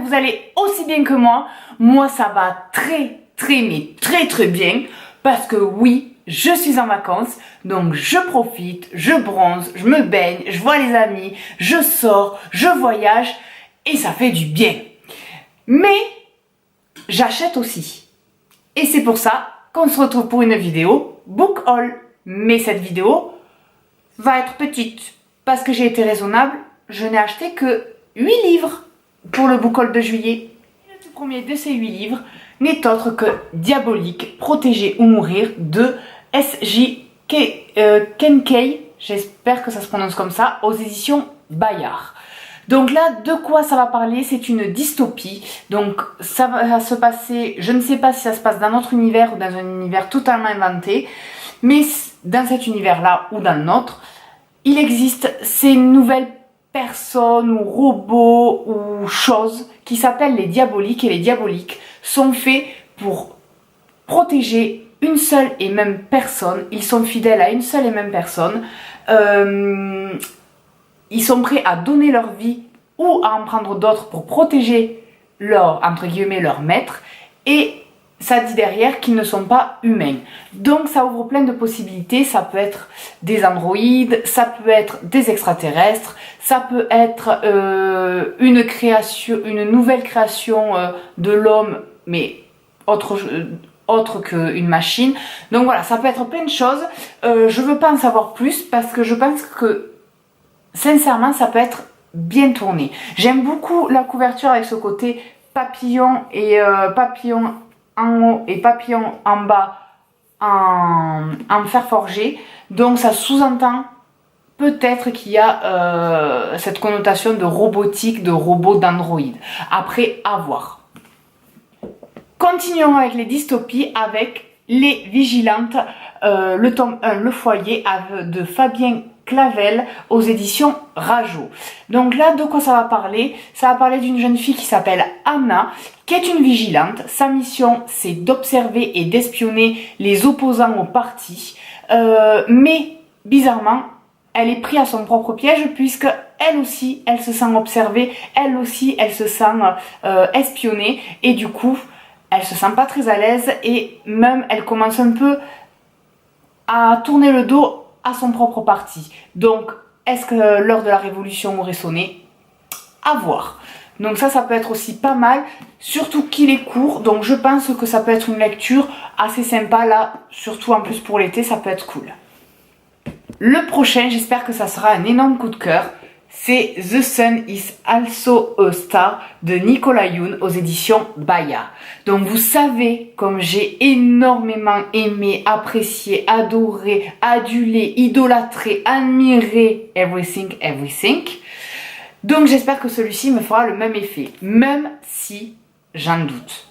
vous allez aussi bien que moi. Moi, ça va très bien. Parce que oui, je suis en vacances. Donc, je profite, je bronze, je me baigne, je vois les amis, je sors, je voyage. Et ça fait du bien. Mais, j'achète aussi. Et c'est pour ça qu'on se retrouve pour une vidéo book haul. Mais cette vidéo va être petite. Parce que j'ai été raisonnable, je n'ai acheté que 8 livres pour le book haul de juillet. Le tout premier de ces 8 livres n'est autre que Diabolique, Protéger ou Mourir de S.J. Kenkei, j'espère que ça se prononce comme ça, aux éditions Bayard. Donc là, de quoi ça va parler? C'est une dystopie. Donc ça va se passer, je ne sais pas si ça se passe dans notre univers ou dans un univers totalement inventé, mais dans cet univers-là ou dans le nôtre, il existe ces nouvelles personnes ou robots ou choses qui s'appellent les diaboliques, et les diaboliques sont faits pour protéger une seule et même personne. Ils sont fidèles à une seule et même personne. Ils sont prêts à donner leur vie ou à en prendre d'autres pour protéger leur, entre guillemets, leur maître. Et ça dit derrière qu'ils ne sont pas humains. Donc ça ouvre plein de possibilités. Ça peut être des androïdes, ça peut être des extraterrestres, ça peut être une nouvelle création de l'homme, mais autre qu'une machine. Donc voilà, ça peut être plein de choses. Je veux pas en savoir plus parce que je pense que sincèrement, ça peut être bien tourné. J'aime beaucoup la couverture avec ce côté papillon et papillon en haut et papillon en bas en fer forgé. Donc ça sous-entend peut-être qu'il y a cette connotation de robotique, de robot, d'androïde. Après, à voir. Continuons avec les dystopies avec Les Vigilantes, le tome 1, Le Foyer, de Fabien Clavel aux éditions Rajo. Donc là, de quoi ça va parler? Ça va parler d'une jeune fille qui s'appelle Anna, qui est une vigilante. Sa mission, c'est d'observer et d'espionner les opposants au parti. Mais, bizarrement, elle est prise à son propre piège puisque elle aussi, elle se sent observée, elle aussi, elle se sent espionnée et du coup, elle se sent pas très à l'aise et même elle commence un peu à tourner le dos à son propre parti. Donc, est-ce que l'heure de la révolution aurait sonné? À voir. Donc ça peut être aussi pas mal, surtout qu'il est court, donc je pense que ça peut être une lecture assez sympa là, surtout en plus pour l'été, ça peut être cool. Le prochain, j'espère que ça sera un énorme coup de cœur, c'est The Sun is Also a Star de Nicolas Yoon aux éditions Bayard. Donc vous savez comme j'ai énormément aimé, apprécié, adoré, adulé, idolâtré, admiré Everything. Donc j'espère que celui-ci me fera le même effet, même si j'en doute.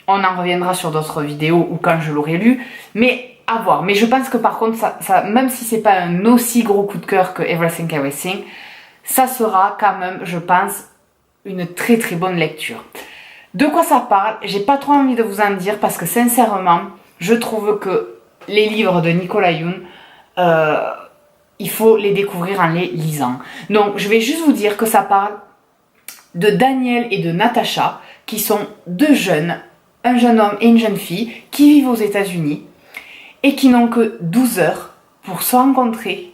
On en reviendra sur d'autres vidéos ou quand je l'aurai lu, mais à voir. Mais je pense que par contre, ça même si c'est pas un aussi gros coup de cœur que Everything, ça sera quand même, je pense, une très bonne lecture. De quoi ça parle? J'ai pas trop envie de vous en dire parce que sincèrement, je trouve que les livres de Nicolas Yoon, il faut les découvrir en les lisant. Donc, je vais juste vous dire que ça parle de Daniel et de Natacha, qui sont deux jeunes, un jeune homme et une jeune fille, qui vivent aux États-Unis et qui n'ont que 12 heures pour se rencontrer,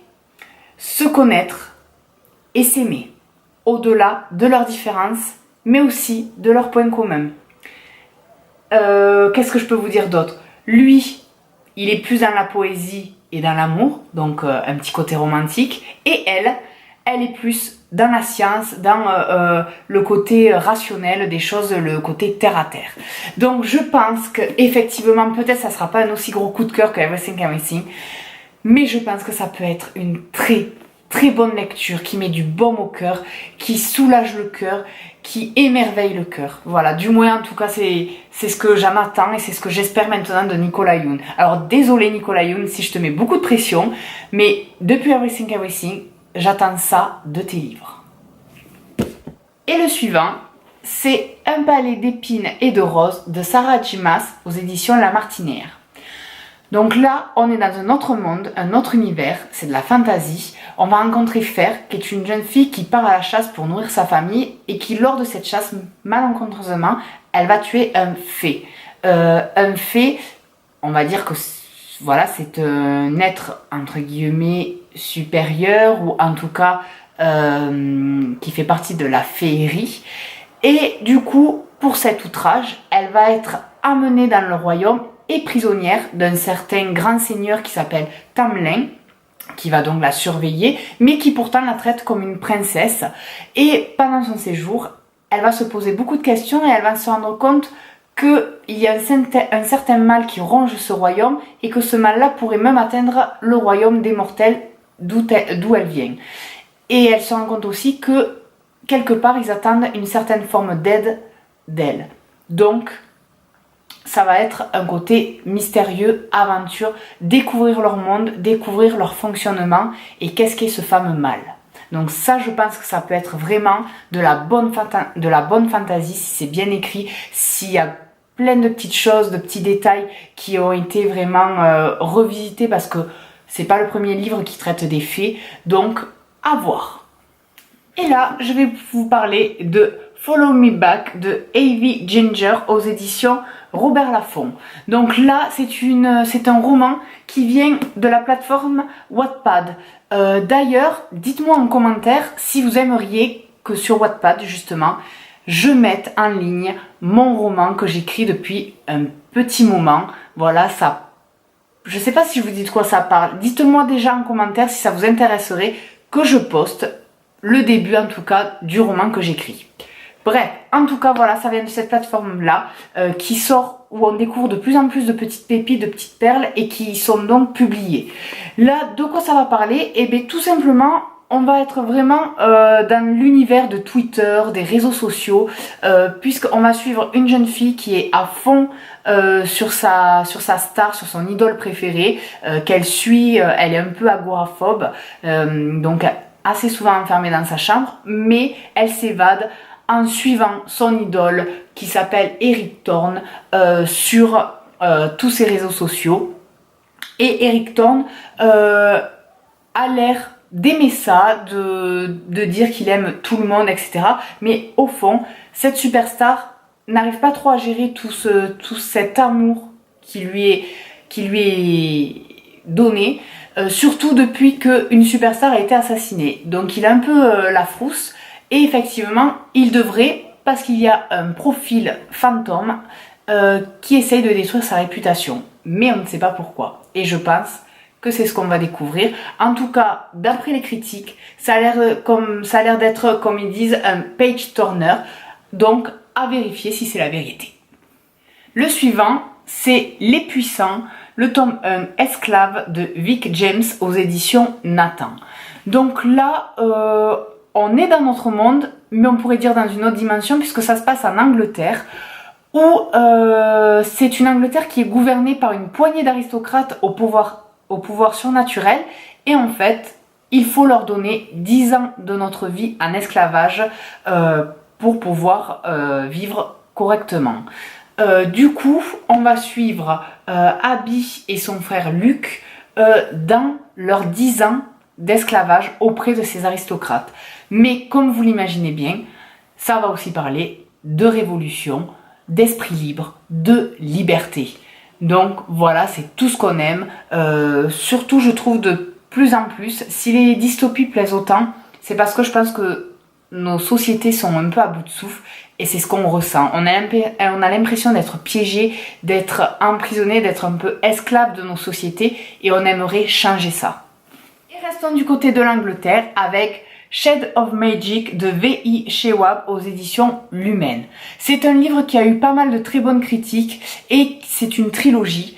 se connaître et s'aimer, au-delà de leurs différences, mais aussi de leurs points communs. Qu'est-ce que je peux vous dire d'autre? Lui, il est plus dans la poésie et dans l'amour, donc un petit côté romantique, et elle est plus dans la science, dans le côté rationnel des choses, le côté terre à terre. Donc je pense que effectivement, peut-être ça sera pas un aussi gros coup de cœur que Everything, mais je pense que ça peut être une très bonne lecture qui met du baume au cœur, qui soulage le cœur, qui émerveille le cœur. Voilà, du moins en tout cas c'est ce que j'en attends et c'est ce que j'espère maintenant de Nicolas Yoon. Alors désolé Nicolas Yoon si je te mets beaucoup de pression, mais depuis Everything, j'attends ça de tes livres. Et le suivant, c'est Un palais d'épines et de roses de Sarah J. Maas aux éditions La Martinière. Donc là, on est dans un autre monde, un autre univers, c'est de la fantasy. On va rencontrer Fer, qui est une jeune fille qui part à la chasse pour nourrir sa famille et qui, lors de cette chasse, malencontreusement, elle va tuer un fée. Un fée, on va dire que voilà, c'est un être entre guillemets supérieur ou en tout cas qui fait partie de la féerie. Et du coup, pour cet outrage, elle va être amenée dans le royaume et prisonnière d'un certain grand seigneur qui s'appelle Tamlin, qui va donc la surveiller, mais qui pourtant la traite comme une princesse. Et pendant son séjour, elle va se poser beaucoup de questions et elle va se rendre compte qu'il y a un certain mal qui ronge ce royaume et que ce mal-là pourrait même atteindre le royaume des mortels d'où elle vient. Et elle se rend compte aussi que quelque part ils attendent une certaine forme d'aide d'elle. Donc ça va être un côté mystérieux, aventure, découvrir leur monde, découvrir leur fonctionnement et qu'est-ce qu'est ce fameux mal. Donc ça, je pense que ça peut être vraiment de la bonne fantasy si c'est bien écrit, s'il y a plein de petites choses, de petits détails qui ont été vraiment revisités parce que c'est pas le premier livre qui traite des fées, donc à voir. Et là, je vais vous parler de Follow Me Back de A.V. Ginger aux éditions Robert Laffont. Donc là, c'est un roman qui vient de la plateforme Wattpad. D'ailleurs, dites-moi en commentaire si vous aimeriez que sur Wattpad, justement, je mette en ligne mon roman que j'écris depuis un petit moment. Voilà, ça. Je sais pas si je vous dis de quoi ça parle. Dites-moi déjà en commentaire si ça vous intéresserait que je poste le début, en tout cas, du roman que j'écris. Bref, en tout cas, voilà, ça vient de cette plateforme-là qui sort, où on découvre de plus en plus de petites pépites, de petites perles et qui sont donc publiées. Là, de quoi ça va parler? Eh bien, tout simplement, on va être vraiment dans l'univers de Twitter, des réseaux sociaux, puisqu'on va suivre une jeune fille qui est à fond sur sa star, sur son idole préférée, qu'elle suit, elle est un peu agoraphobe, donc assez souvent enfermée dans sa chambre, mais elle s'évade en suivant son idole qui s'appelle Eric Thorne sur tous ses réseaux sociaux. Et Eric Thorne a l'air d'aimer ça, de dire qu'il aime tout le monde, etc. Mais au fond, cette superstar n'arrive pas trop à gérer tout cet amour qui lui est donné, surtout depuis qu'une superstar a été assassinée. Donc il a un peu la frousse. Et effectivement, il devrait, parce qu'il y a un profil fantôme qui essaye de détruire sa réputation. Mais on ne sait pas pourquoi. Et je pense que c'est ce qu'on va découvrir. En tout cas, d'après les critiques, ça a l'air d'être, comme ils disent, un page turner. Donc, à vérifier si c'est la vérité. Le suivant, c'est Les Puissants, le tome 1, Esclave de Vic James aux éditions Nathan. Donc là, on est dans notre monde, mais on pourrait dire dans une autre dimension, puisque ça se passe en Angleterre, où c'est une Angleterre qui est gouvernée par une poignée d'aristocrates au pouvoir surnaturel, et en fait, il faut leur donner 10 ans de notre vie en esclavage pour pouvoir vivre correctement. Du coup, on va suivre Abby et son frère Luc dans leurs 10 ans d'esclavage auprès de ces aristocrates. Mais comme vous l'imaginez bien, ça va aussi parler de révolution, d'esprit libre, de liberté. Donc voilà, c'est tout ce qu'on aime. Surtout, je trouve de plus en plus, si les dystopies plaisent autant, c'est parce que je pense que nos sociétés sont un peu à bout de souffle et c'est ce qu'on ressent. On a l'impression d'être piégé, d'être emprisonné, d'être un peu esclave de nos sociétés et on aimerait changer ça. Et restons du côté de l'Angleterre avec Shade of Magic de V.I. Schwab aux éditions Lumen. C'est un livre qui a eu pas mal de très bonnes critiques et c'est une trilogie.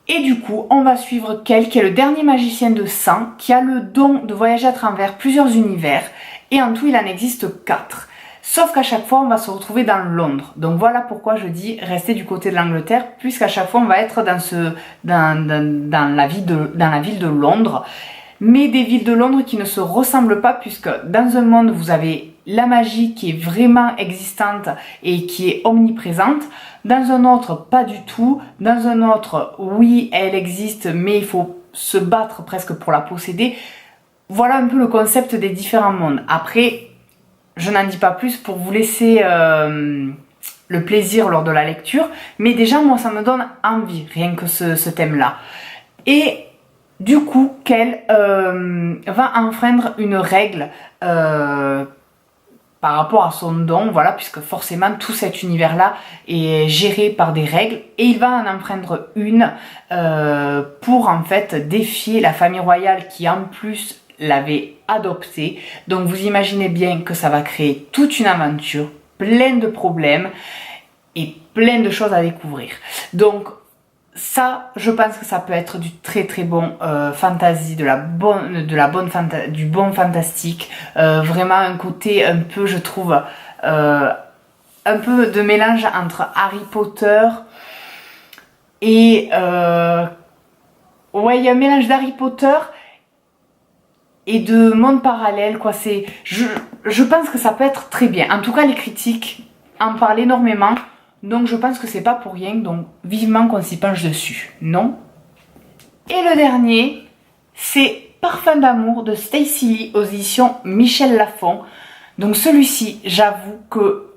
Et du coup, on va suivre Kel, qui est le dernier magicien de sang, qui a le don de voyager à travers plusieurs univers. Et en tout, il en existe 4. Sauf qu'à chaque fois, on va se retrouver dans Londres. Donc voilà pourquoi je dis rester du côté de l'Angleterre, puisqu'à chaque fois, on va être dans la ville de Londres. Mais des villes de Londres qui ne se ressemblent pas, puisque dans un monde, vous avez la magie qui est vraiment existante et qui est omniprésente. Dans un autre, pas du tout. Dans un autre, oui, elle existe, mais il faut se battre presque pour la posséder. Voilà un peu le concept des différents mondes. Après, je n'en dis pas plus pour vous laisser le plaisir lors de la lecture. Mais déjà, moi, ça me donne envie, rien que ce thème-là. Et du coup, qu'elle va enfreindre une règle par rapport à son don, voilà, puisque forcément tout cet univers-là est géré par des règles, et il va en enfreindre une pour en fait défier la famille royale qui en plus l'avait adopté. Donc vous imaginez bien que ça va créer toute une aventure, plein de problèmes et plein de choses à découvrir. Donc ça, je pense que ça peut être du très très bon fantasy, du bon fantastique, vraiment un côté un peu, je trouve, un peu de mélange entre Harry Potter et ouais, il y a un mélange d'Harry Potter et de monde parallèle, quoi. Je pense que ça peut être très bien. En tout cas, les critiques en parlent énormément. Donc je pense que c'est pas pour rien, donc vivement qu'on s'y penche dessus, non? Et le dernier, c'est Parfum d'amour de Stacey Lee aux éditions Michel Lafon. Donc celui-ci, j'avoue que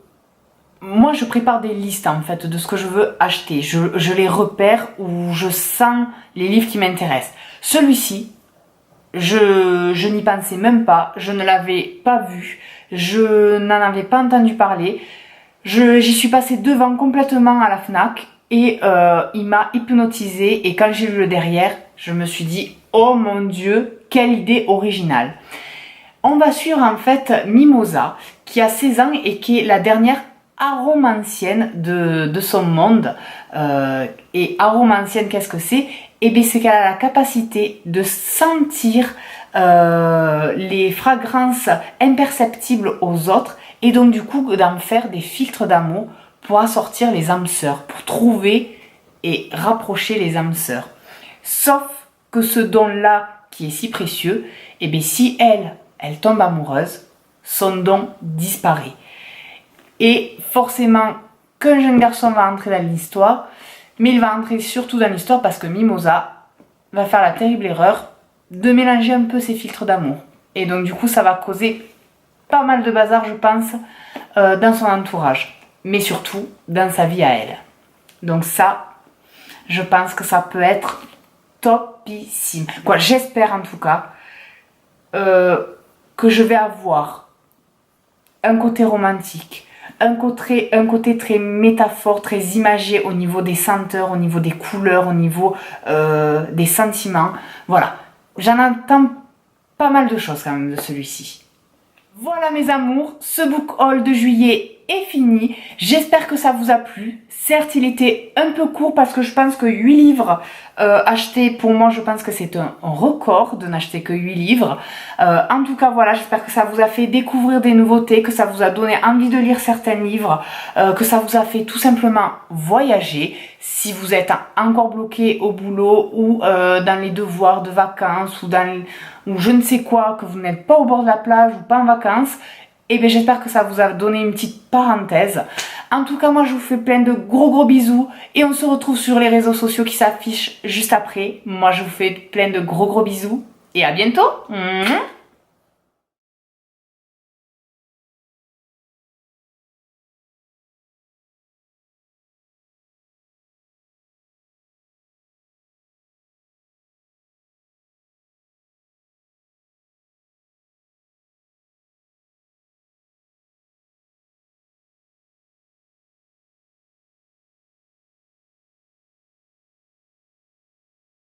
moi je prépare des listes en fait de ce que je veux acheter. Je les repère ou je sens les livres qui m'intéressent. Celui-ci, je n'y pensais même pas, je ne l'avais pas vu, je n'en avais pas entendu parler. J'y suis passée devant complètement à la FNAC et il m'a hypnotisée, et quand j'ai vu le derrière, je me suis dit oh mon Dieu, quelle idée originale. On va suivre en fait Mimosa qui a 16 ans et qui est la dernière aromancienne de son monde. Et aromancienne, qu'est-ce que c'est? Eh bien c'est qu'elle a la capacité de sentir les fragrances imperceptibles aux autres, et donc du coup d'en faire des filtres d'amour pour assortir les âmes sœurs, pour trouver et rapprocher les âmes sœurs. Sauf que ce don-là qui est si précieux, et bien si elle tombe amoureuse, son don disparaît. Et forcément qu'un jeune garçon va entrer dans l'histoire, mais il va entrer surtout dans l'histoire parce que Mimosa va faire la terrible erreur de mélanger un peu ses filtres d'amour. Et donc du coup ça va causer pas mal de bazar, je pense, dans son entourage, mais surtout dans sa vie à elle. Donc ça, je pense que ça peut être topissime. Quoi, j'espère en tout cas que je vais avoir un côté romantique, un côté très métaphore, très imagé au niveau des senteurs, au niveau des couleurs, au niveau des sentiments. Voilà, j'en entends pas mal de choses quand même de celui-ci. Voilà mes amours, ce book haul de juillet est fini. J'espère que ça vous a plu. Certes, il était un peu court parce que je pense que 8 livres achetés, pour moi, je pense que c'est un record de n'acheter que 8 livres. En tout cas, voilà, j'espère que ça vous a fait découvrir des nouveautés, que ça vous a donné envie de lire certains livres, que ça vous a fait tout simplement voyager. Si vous êtes encore bloqué au boulot ou dans les devoirs de vacances ou je ne sais quoi, que vous n'êtes pas au bord de la plage ou pas en vacances, et bien j'espère que ça vous a donné une petite parenthèse. En tout cas, moi je vous fais plein de gros bisous et on se retrouve sur les réseaux sociaux qui s'affichent juste après. Moi je vous fais plein de gros bisous et à bientôt.